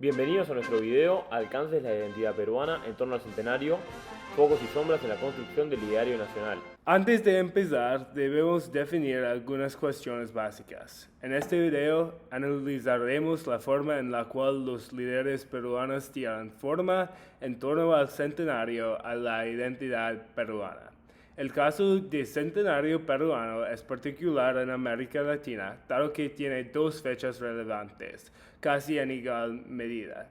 Bienvenidos a nuestro video Alcances de la identidad peruana en torno al centenario, focos y sombras en la construcción del ideario nacional. Antes de empezar, debemos definir algunas cuestiones básicas. En este video analizaremos la forma en la cual los líderes peruanos dieron forma en torno al centenario a la identidad peruana. El caso del centenario peruano es particular en América Latina, dado que tiene dos fechas relevantes, casi en igual medida.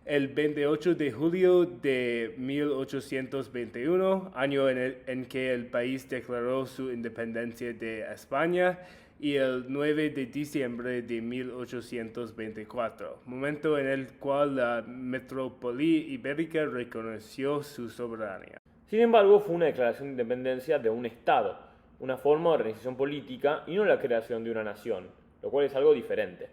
El 28 de julio de 1821, año en que el país declaró su independencia de España, y el 9 de diciembre de 1824, momento en el cual la metrópoli ibérica reconoció su soberanía. Sin embargo, fue una declaración de independencia de un Estado, una forma de organización política y no la creación de una nación, lo cual es algo diferente.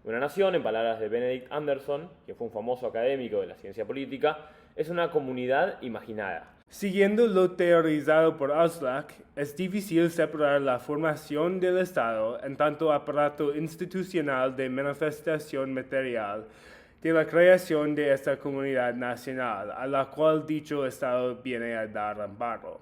Una nación, en palabras de Benedict Anderson, que fue un famoso académico de la ciencia política, es una comunidad imaginada. Siguiendo lo teorizado por Auslach, es difícil separar la formación del Estado en tanto aparato institucional de manifestación material de la creación de esta comunidad nacional, a la cual dicho Estado viene a dar amparo.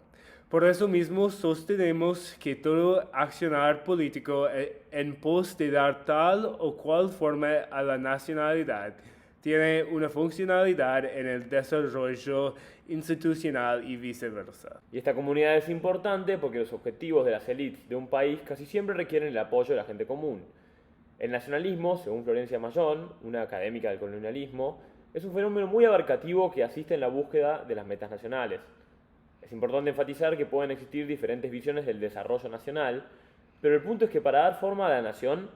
Por eso mismo sostenemos que todo accionar político en pos de dar tal o cual forma a la nacionalidad tiene una funcionalidad en el desarrollo institucional y viceversa. Y esta comunidad es importante porque los objetivos de las élites de un país casi siempre requieren el apoyo de la gente común. El nacionalismo, según Florencia Mayón, una académica del colonialismo, es un fenómeno muy abarcativo que asiste en la búsqueda de las metas nacionales. Es importante enfatizar que pueden existir diferentes visiones del desarrollo nacional, pero el punto es que para dar forma a la nación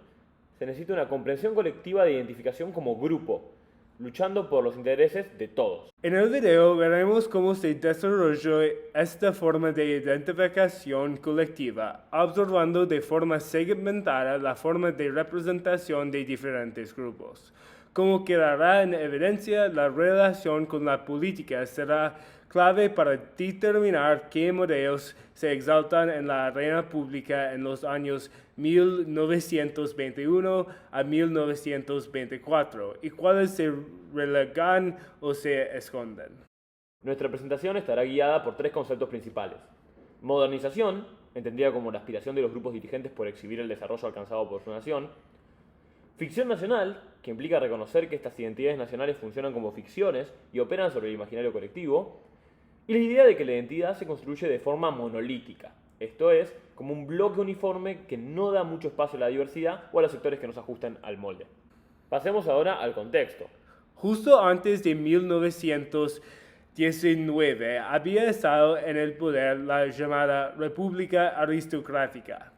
se necesita una comprensión colectiva de identificación como grupo, luchando por los intereses de todos. En el video veremos cómo se desarrolló esta forma de identificación colectiva, observando de forma segmentada la forma de representación de diferentes grupos. Como quedará en evidencia, la relación con la política será clave para determinar qué modelos se exaltan en la arena pública en los años 1921 a 1924 y cuáles se relegan o se esconden. Nuestra presentación estará guiada por tres conceptos principales. Modernización, entendida como la aspiración de los grupos dirigentes por exhibir el desarrollo alcanzado por su nación. Ficción nacional, que implica reconocer que estas identidades nacionales funcionan como ficciones y operan sobre el imaginario colectivo. Y la idea de que la identidad se construye de forma monolítica, esto es, como un bloque uniforme que no da mucho espacio a la diversidad o a los sectores que no se ajustan al molde. Pasemos ahora al contexto. Justo antes de 1919 había estado en el poder la llamada República Aristocrática.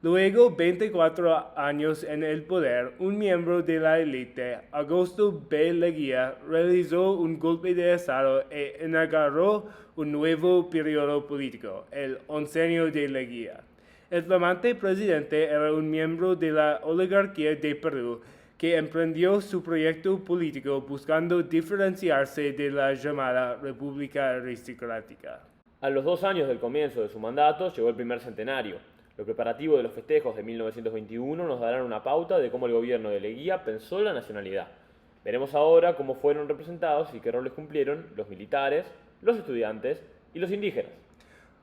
Luego, 24 años en el poder, un miembro de la élite, Augusto B. Leguía, realizó un golpe de Estado e inauguró un nuevo periodo político, el oncenio de Leguía. El flamante presidente era un miembro de la oligarquía de Perú que emprendió su proyecto político buscando diferenciarse de la llamada República Aristocrática. A los 2 años del comienzo de su mandato llegó el primer centenario. Los preparativos de los festejos de 1921 nos darán una pauta de cómo el gobierno de Leguía pensó la nacionalidad. Veremos ahora cómo fueron representados y qué roles cumplieron los militares, los estudiantes y los indígenas.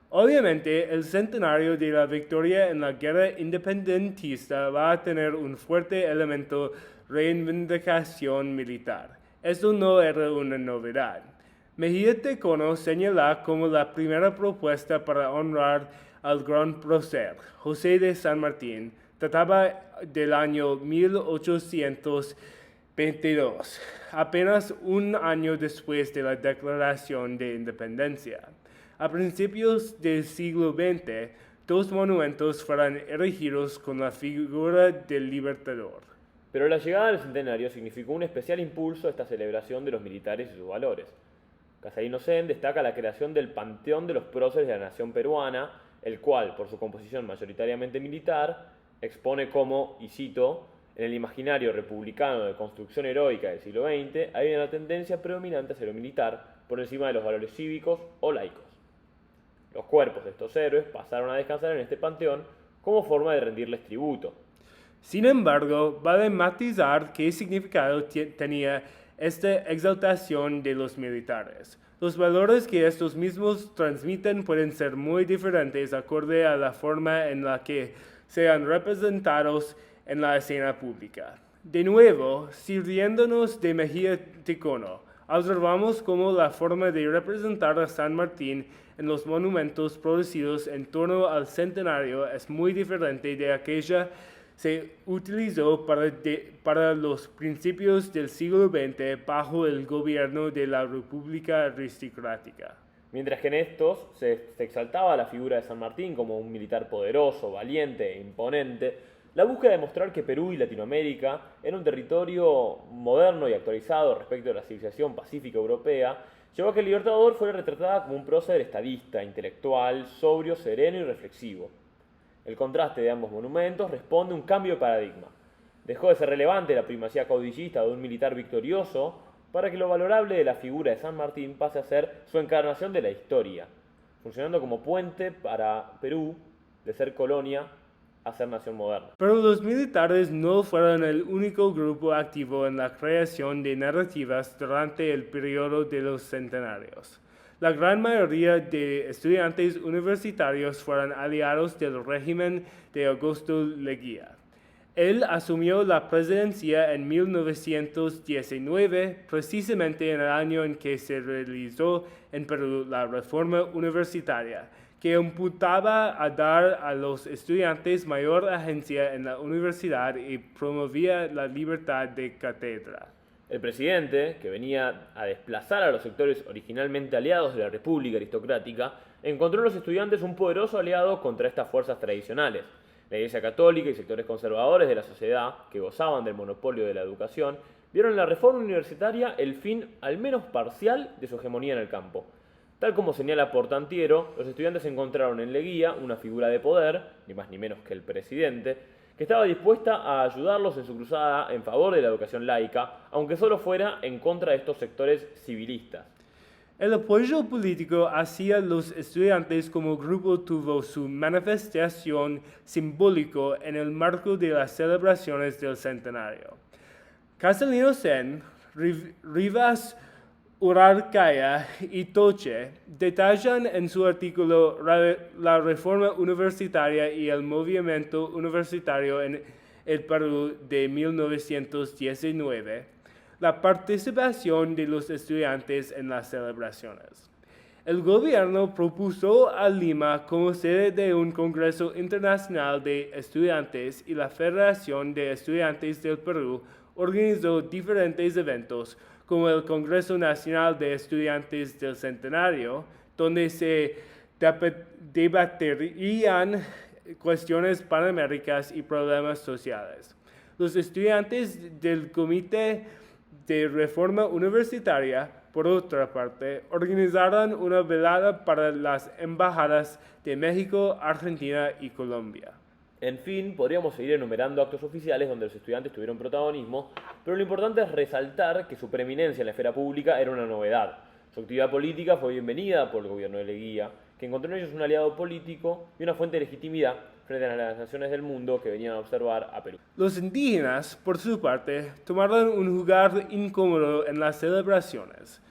Obviamente, el centenario de la victoria en la guerra independentista va a tener un fuerte elemento de reivindicación militar. Esto no era una novedad. Mejía Tecona señala como la primera propuesta para honrar al gran prócer, José de San Martín, trataba del año 1822, apenas un año después de la Declaración de Independencia. A principios del siglo XX, dos monumentos fueron erigidos con la figura del Libertador. Pero la llegada del centenario significó un especial impulso a esta celebración de los militares y sus valores. Casalino Sen destaca la creación del Panteón de los Próceres de la Nación Peruana, el cual, por su composición mayoritariamente militar, expone como, y cito, en el imaginario republicano de construcción heroica del siglo XX hay una tendencia predominante hacia lo militar por encima de los valores cívicos o laicos. Los cuerpos de estos héroes pasaron a descansar en este panteón como forma de rendirles tributo. Sin embargo, vale matizar qué significado tenía esta exaltación de los militares. Los valores que estos mismos transmiten pueden ser muy diferentes acorde a la forma en la que sean representados en la escena pública. De nuevo, sirviéndonos de Mejía Ticono, observamos cómo la forma de representar a San Martín en los monumentos producidos en torno al centenario es muy diferente de aquella se utilizó para los principios del siglo XX bajo el gobierno de la República Aristocrática. Mientras que en estos se exaltaba la figura de San Martín como un militar poderoso, valiente e imponente, la búsqueda de mostrar que Perú y Latinoamérica era un territorio moderno y actualizado respecto a la civilización pacífica europea, llevó a que el Libertador fuera retratada como un prócer estadista, intelectual, sobrio, sereno y reflexivo. El contraste de ambos monumentos responde a un cambio de paradigma. Dejó de ser relevante la primacía caudillista de un militar victorioso para que lo valorable de la figura de San Martín pase a ser su encarnación de la historia, funcionando como puente para Perú de ser colonia a ser nación moderna. Pero los militares no fueron el único grupo activo en la creación de narrativas durante el periodo de los centenarios. La gran mayoría de estudiantes universitarios fueron aliados del régimen de Augusto Leguía. Él asumió la presidencia en 1919, precisamente en el año en que se realizó en Perú la reforma universitaria, que imputaba a dar a los estudiantes mayor agencia en la universidad y promovía la libertad de cátedra. El presidente, que venía a desplazar a los sectores originalmente aliados de la República Aristocrática, encontró en los estudiantes un poderoso aliado contra estas fuerzas tradicionales. La Iglesia Católica y sectores conservadores de la sociedad, que gozaban del monopolio de la educación, vieron en la reforma universitaria el fin, al menos parcial, de su hegemonía en el campo. Tal como señala Portantiero, los estudiantes encontraron en Leguía una figura de poder, ni más ni menos que el presidente, que estaba dispuesta a ayudarlos en su cruzada en favor de la educación laica, aunque solo fuera en contra de estos sectores civilistas. El apoyo político hacia los estudiantes como grupo tuvo su manifestación simbólico en el marco de las celebraciones del centenario. Castellino Sen, Rivas Urarcaya y Toche detallan en su artículo la reforma universitaria y el movimiento universitario en el Perú de 1919, la participación de los estudiantes en las celebraciones. El gobierno propuso a Lima como sede de un Congreso Internacional de Estudiantes y la Federación de Estudiantes del Perú organizó diferentes eventos, como el Congreso Nacional de Estudiantes del Centenario, donde se debaterían cuestiones panaméricas y problemas sociales. Los estudiantes del Comité de Reforma Universitaria, por otra parte, organizaron una velada para las embajadas de México, Argentina y Colombia. En fin, podríamos seguir enumerando actos oficiales donde los estudiantes tuvieron protagonismo, pero lo importante es resaltar que su preeminencia en la esfera pública era una novedad. Su actividad política fue bienvenida por el gobierno de Leguía, que encontró en ellos un aliado político y una fuente de legitimidad frente a las naciones del mundo que venían a observar a Perú. Los indígenas, por su parte, tomaron un lugar incómodo en las celebraciones.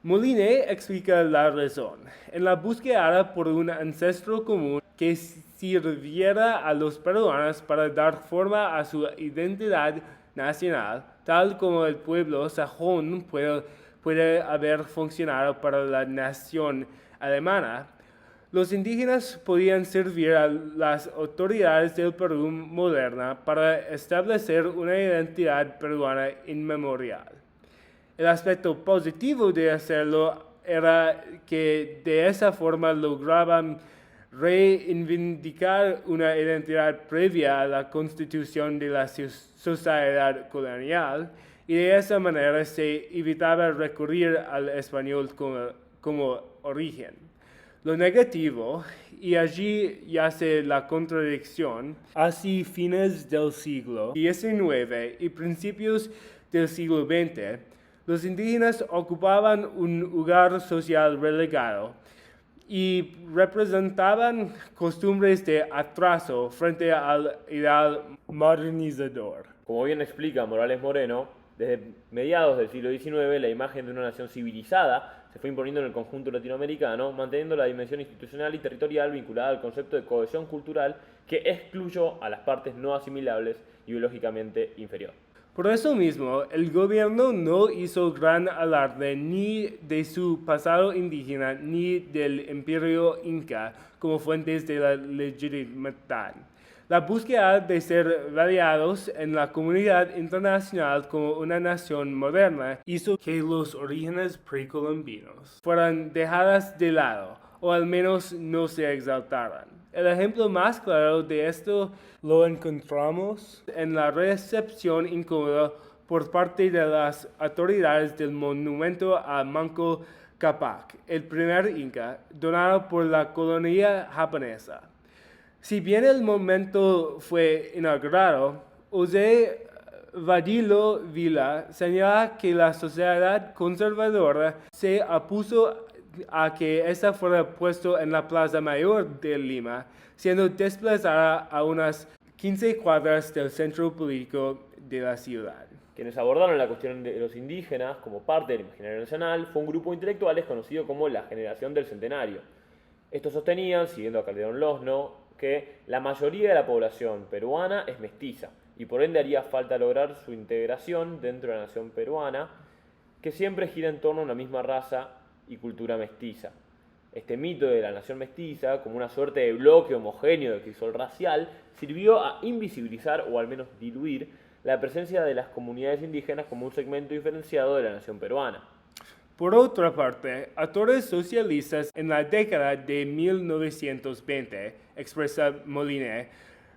Moliné explica la razón. En la búsqueda por un ancestro común que sirviera a los peruanos para dar forma a su identidad nacional, tal como el pueblo sajón puede haber funcionado para la nación alemana, los indígenas podían servir a las autoridades del Perú moderna para establecer una identidad peruana inmemorial. El aspecto positivo de hacerlo era que de esa forma lograban reivindicar una identidad previa a la constitución de la sociedad colonial y de esa manera se evitaba recurrir al español como origen. Lo negativo, y allí yace la contradicción, hacia fines del siglo XIX y principios del siglo XX, los indígenas ocupaban un lugar social relegado y representaban costumbres de atraso frente al ideal modernizador. Como bien explica Morales Moreno, Desde mediados del siglo XIX, la imagen de una nación civilizada se fue imponiendo en el conjunto latinoamericano, manteniendo la dimensión institucional y territorial vinculada al concepto de cohesión cultural que excluyó a las partes no asimilables y biológicamente inferior. Por eso mismo, el gobierno no hizo gran alarde ni de su pasado indígena ni del imperio inca como fuentes de la legitimidad. La búsqueda de ser validados en la comunidad internacional como una nación moderna hizo que los orígenes precolombinos fueran dejadas de lado, o al menos no se exaltaran. El ejemplo más claro de esto lo encontramos en la recepción incómoda por parte de las autoridades del monumento a Manco Cápac, el primer inca, donado por la colonia japonesa. Si bien el monumento fue inaugurado, José Vadillo Vila señala que la sociedad conservadora se opuso a que ésta fuera puesto en la Plaza Mayor de Lima, siendo desplazada a unas 15 cuadras del centro político de la ciudad. Quienes abordaron la cuestión de los indígenas como parte del imaginario nacional fue un grupo de intelectuales conocido como la Generación del Centenario. Estos sostenían, siguiendo a Calderón Losno, que la mayoría de la población peruana es mestiza y por ende haría falta lograr su integración dentro de la nación peruana, que siempre gira en torno a una misma raza y cultura mestiza. Este mito de la nación mestiza, como una suerte de bloque homogéneo de crisol racial, sirvió a invisibilizar o al menos diluir la presencia de las comunidades indígenas como un segmento diferenciado de la nación peruana. Por otra parte, actores socialistas en la década de 1920, expresa Moline,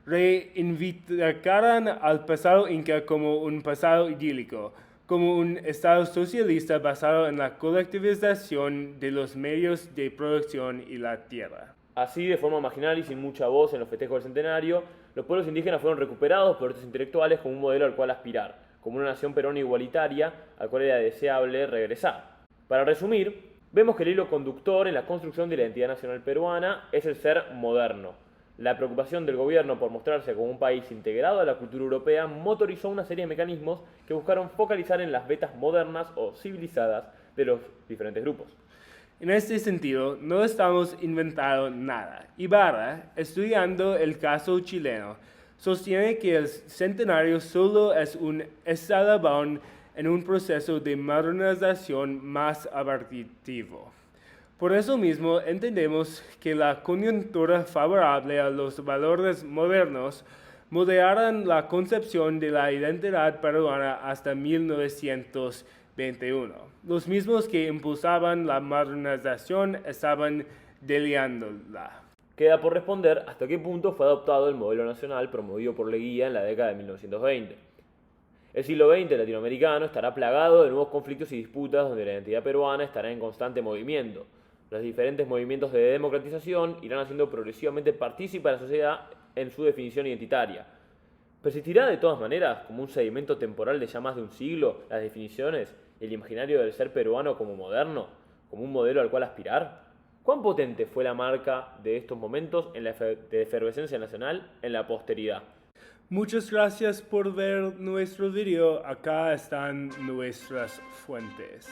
reivindicaron al pasado inca como un pasado idílico, como un Estado socialista basado en la colectivización de los medios de producción y la tierra. Así, de forma marginal y sin mucha voz en los festejos del centenario, los pueblos indígenas fueron recuperados por estos intelectuales como un modelo al cual aspirar, como una nación peruana igualitaria al cual era deseable regresar. Para resumir, vemos que el hilo conductor en la construcción de la identidad nacional peruana es el ser moderno. La preocupación del gobierno por mostrarse como un país integrado a la cultura europea motorizó una serie de mecanismos que buscaron focalizar en las vetas modernas o civilizadas de los diferentes grupos. En este sentido, no estamos inventando nada. Ibarra, estudiando el caso chileno, sostiene que el centenario solo es un eslabón en un proceso de modernización más abarcativo. Por eso mismo entendemos que la coyuntura favorable a los valores modernos moldearon la concepción de la identidad peruana hasta 1921. Los mismos que impulsaban la modernización estaban deliándola. Queda por responder hasta qué punto fue adoptado el modelo nacional promovido por Leguía en la década de 1920. El siglo XX latinoamericano estará plagado de nuevos conflictos y disputas donde la identidad peruana estará en constante movimiento. Los diferentes movimientos de democratización irán haciendo progresivamente partícipe a la sociedad en su definición identitaria. ¿Persistirá de todas maneras, como un sedimento temporal de ya más de un siglo, las definiciones y el imaginario del ser peruano como moderno, como un modelo al cual aspirar? ¿Cuán potente fue la marca de estos momentos en la de efervescencia nacional en la posteridad? Muchas gracias por ver nuestro video. Acá están nuestras fuentes.